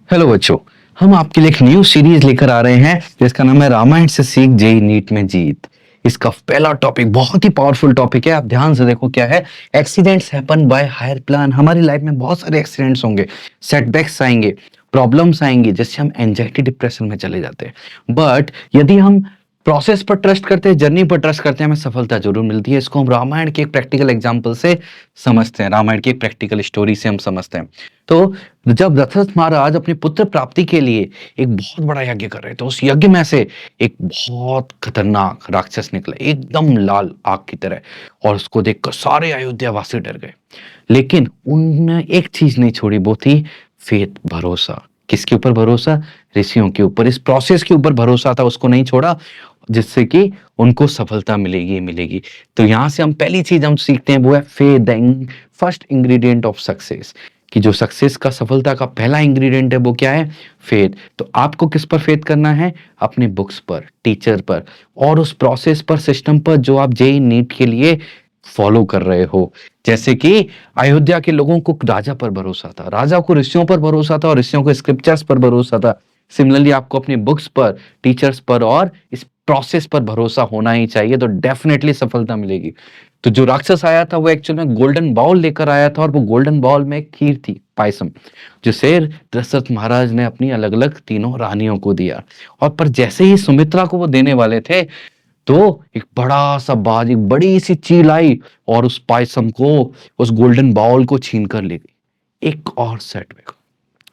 Hello बच्चों। हम आपके लिए एक न्यू सीरीज लेकर आ रहे हैं जिसका नाम है रामायण से सीख जेई नीट में जीत। इसका पहला टॉपिक बहुत ही पावरफुल टॉपिक है। आप ध्यान से देखो क्या है। Accidents happen by higher plan. हमारी लाइफ में बहुत सारे एक्सीडेंट्स होंगे, सेटबैक्स आएंगे, प्रॉब्लम्स आएंगी जिससे हम एंजाइटी डिप्रेशन में चले जाते हैं। बट यदि हम प्रोसेस पर ट्रस्ट करते हैं, जर्नी पर ट्रस्ट करते हैं, हमें सफलता जरूर मिलती है। इसको हम रामायण के एक प्रैक्टिकल एग्जाम्पल से समझते हैं, रामायण की एक प्रैक्टिकल स्टोरी से हम समझते हैं। तो जब दशरथ महाराज अपने पुत्र प्राप्ति के लिए एक बहुत बड़ा यज्ञ कर रहे थे, उस यज्ञ में से एक बहुत खतरनाक राक्षस निकला, एकदम लाल आग की तरह, और उसको देखकर सारे अयोध्यावासी डर गए। लेकिन उनने एक चीज नहीं छोड़ी, वो थी फेथ, भरोसा। किसके ऊपर भरोसा? ऋषियों के ऊपर। इस प्रोसेस के ऊपर भरोसा था, उसको नहीं छोड़ा, जिससे कि उनको सफलता मिलेगी मिलेगी। तो यहां से हम पहली चीज हम सीखते हैं वो है faith, the first ingredient of success. कि जो सक्सेस का, सफलता का पहला इंग्रेडिएंट है वो क्या है? फेथ। तो आपको किस पर फेथ करना है? अपने बुक्स पर, टीचर पर, और उस प्रोसेस पर, सिस्टम पर जो आप जेई नीट के लिए फॉलो कर रहे हो। जैसे कि अयोध्या के लोगों को राजा पर भरोसा था, राजा को ऋषियों पर भरोसा था, और ऋषियों को स्क्रिप्चर्स पर भरोसा था। सिमिलरली आपको अपने बुक्स पर, टीचर्स पर और इस प्रोसेस पर भरोसा होना ही चाहिए, तो डेफिनेटली सफलता मिलेगी। तो जो राक्षस आया था वो एक्चुअल में गोल्डन बाउल लेकर आया था, और वो गोल्डन बाउल में एक खीर थी, पायसम, जिसे दशरथ महाराज ने अपनी अलग अलग तीनों रानियों को दिया। और पर जैसे ही सुमित्रा को वो देने वाले थे, तो एक बड़ा सा बाज, एक बड़ी सी चील आई और उस पायसम को, उस गोल्डन बाउल को छीन कर ले गई। एक और सेटबैक।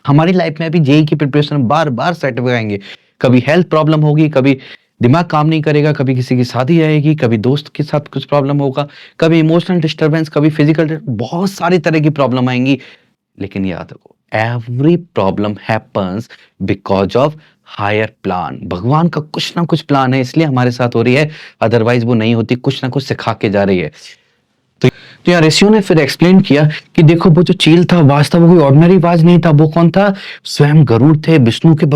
हमारी लाइफ में अभी जेई की प्रिपरेशन बार बार सेटबैक आएंगे। कभी हेल्थ प्रॉब्लम होगी, कभी दिमाग काम नहीं करेगा, कभी किसी की शादी आएगी, कभी दोस्त के साथ कुछ प्रॉब्लम होगा, कभी इमोशनल डिस्टरबेंस, कभी फिजिकल, बहुत सारी तरह की प्रॉब्लम आएंगी। लेकिन याद रखो, every problem happens because of higher plan. भगवान का कुछ ना कुछ प्लान है, इसलिए हमारे साथ हो रही है, अदरवाइज वो नहीं होती। कुछ ना कुछ सिखा के जा रही है। तो यहाँ ऋषियों ने फिर एक्सप्लेन किया कि देखो, वो जो चील था, वाज था, वो कोई ऑर्डिनरी वाज नहीं था। वो कौन था? स्वयं गरुड़ थे, विष्णु के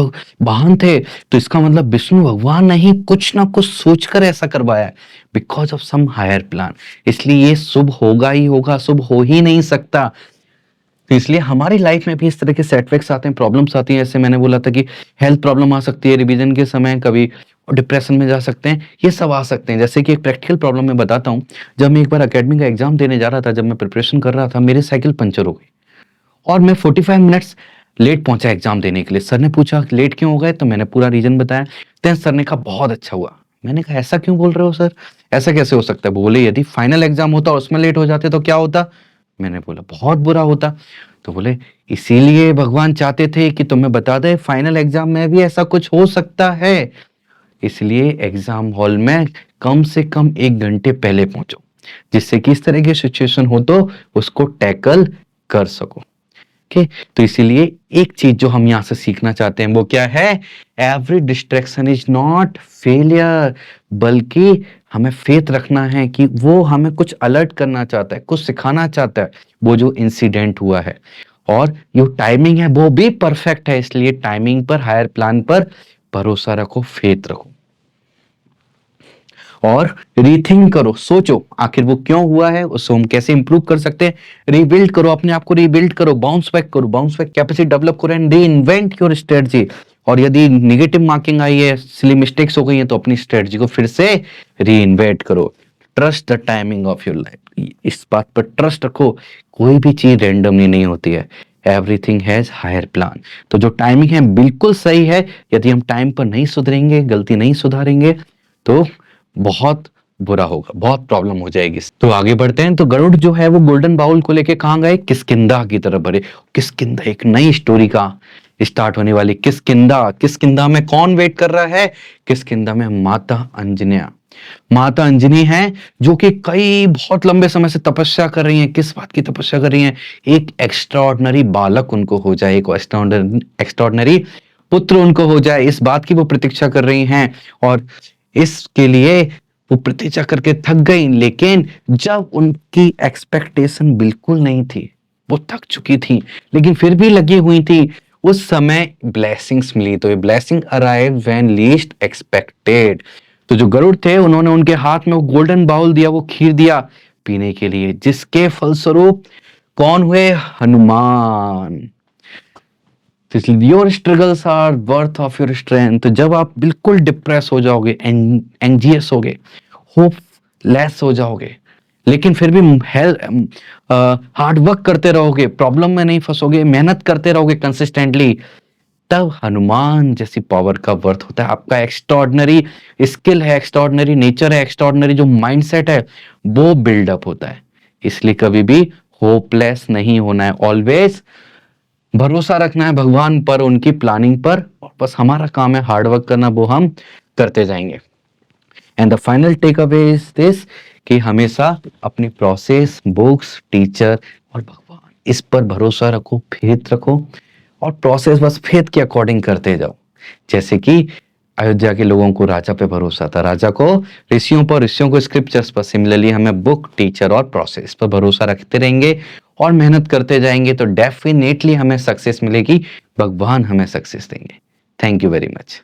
वाहन थे। तो इसका मतलब विष्णु भगवान ने ही कुछ ना कुछ सोचकर ऐसा करवाया है, because of some higher plan. इसलिए ये शुभ होगा ही होगा, शुभ हो ही नहीं सकता। तो इसलिए हमारी लाइफ में भी इस तरह के सेटबैक्स आते हैं, प्रॉब्लम्स आती हैं। जैसे मैंने बोला था कि हेल्थ प्रॉब्लम आ सकती है रिवीजन के समय, कभी डिप्रेशन में जा सकते हैं, ये सब आ सकते हैं। जैसे कि एक प्रैक्टिकल प्रॉब्लम मैं बताता हूँ। जब मैं एक बार अकेडमी का एग्जाम देने जा रहा था, जब मैं प्रिपरेशन कर रहा था, मेरी साइकिल पंचर हो गई और मैं 45 मिनट्स लेट पहुंचा एग्जाम देने के लिए। सर ने पूछा लेट क्यों हो गए, तो मैंने पूरा रीजन बताया। देन सर ने कहा बहुत अच्छा हुआ। मैंने कहा ऐसा क्यों बोल रहे हो सर, ऐसा कैसे हो सकता है? बोले यदि फाइनल एग्जाम होता और उसमें लेट हो जाते तो क्या होता? मैंने बोला बहुत बुरा होता। तो बोले इसीलिए भगवान चाहते थे कि तुम्हें बता दे फाइनल एग्जाम में भी ऐसा कुछ हो सकता है, इसलिए एग्जाम हॉल में कम से कम 1 घंटे पहले पहुंचो, जिससे कि इस तरह की सिचुएशन हो तो उसको टैकल कर सको। ओके, तो इसीलिए एक चीज जो हम यहां से सीखना चाहते हैं वो क्या है? Every distraction is not failure, बल्कि हमें फेथ रखना है कि वो हमें कुछ अलर्ट करना चाहता है, कुछ सिखाना चाहता है, वो जो इंसिडेंट हुआ है। और जो टाइमिंग है वो भी परफेक्ट है, इसलिए टाइमिंग पर, हायर प्लान पर भरोसा रखो, फेथ रखो, और रीथिंक करो, सोचो आखिर वो क्यों हुआ है, उसको हम कैसे इंप्रूव कर सकते हैं। रीबिल्ड करो, अपने आप को रीबिल्ड करो, बाउंस बैक करो, बाउंस बैक कैपेसिटी डेवलप करो, and re invent your strategy. और यदि निगेटिव मार्किंग आई है, सिली मिस्टेक्स हो गई है, तो अपनी स्ट्रेटजी को फिर से री इन्वेंट करो। Trust the timing of your life, इस बात पर ट्रस्ट रखो, कोई भी चीज रैंडमली नहीं होती है। Everything has higher plan. तो जो टाइमिंग है बिल्कुल सही है। यदि हम टाइम पर नहीं सुधरेंगे, गलती नहीं सुधारेंगे, तो बहुत बुरा होगा, बहुत प्रॉब्लम हो जाएगी। तो आगे बढ़ते हैं। तो गरुड़ जो है वो गोल्डन बाउल को लेके कहाँ गए? किष्किंधा की तरफ बढ़े। किष्किंधा एक नई स्टोरी का स्टार्ट होने वाली। किष्किंधा, किष्किंधा में कौन वेट कर रहा है? किष्किंधा में माता अंजनिया, माता अंजनी हैं, जो कि कई बहुत लंबे समय से तपस्या कर रही हैं। किस बात की तपस्या कर रही हैं? एक एक्स्ट्राऑर्डिनरी बालक उनको हो जाए, एक एक्स्ट्राऑर्डिनरी पुत्र उनको हो जाए, इस बात की वो प्रतीक्षा कर रही हैं। और इसके लिए वो प्रतीक्षा करके थक गई। लेकिन जब उनकी एक्सपेक्टेशन बिल्कुल नहीं थी, वो थक चुकी थी, लेकिन फिर भी लगी हुई थी, उस समय ब्लेसिंग्स मिली। तो ये blessing arrive when least expected. तो जो गरुड़ थे, उन्होंने उनके हाथ में वो गोल्डन बाउल दिया, वो खीर दिया पीने के लिए, जिसके फलस्वरूप कौन हुए? हनुमान। तो इसलिए your struggles are worth of your strength. जब आप बिल्कुल डिप्रेस हो जाओगे, एंजियस होगे, होपलेस हो जाओगे, लेकिन फिर भी हार्ड वर्क करते रहोगे, प्रॉब्लम में नहीं फंसोगे, मेहनत करते रहोगे कंसिस्टेंटली, तब हनुमान जैसी पावर का वर्थ होता है। आपका एक्स्ट्रॉर्डनरी स्किल है, एक्स्ट्रॉर्डनरी नेचर है, एक्स्ट्रॉर्डनरी जो माइंडसेट है वो बिल्डअप होता है। इसलिए कभी भी होपलेस नहीं होना है, ऑलवेज भरोसा रखना है भगवान पर, उनकी प्लानिंग पर, और बस हमारा काम है हार्ड वर्क करना, वो हम करते जाएंगे। And the final takeaway is this, कि हमेशा अपनी प्रोसेस, बुक्स, टीचर और भगवान, इस पर भरोसा रखो, फेथ रखो, और प्रोसेस बस फेथ के अकॉर्डिंग करते जाओ। जैसे कि अयोध्या के लोगों को राजा पे भरोसा था, राजा को ऋषियों पर, ऋषियों को स्क्रिप्चर्स पर, सिमिलरली हमें बुक, टीचर और प्रोसेस पर भरोसा रखते रहेंगे और मेहनत करते जाएंगे तो डेफिनेटली हमें सक्सेस मिलेगी, भगवान हमें सक्सेस देंगे। Thank you very much.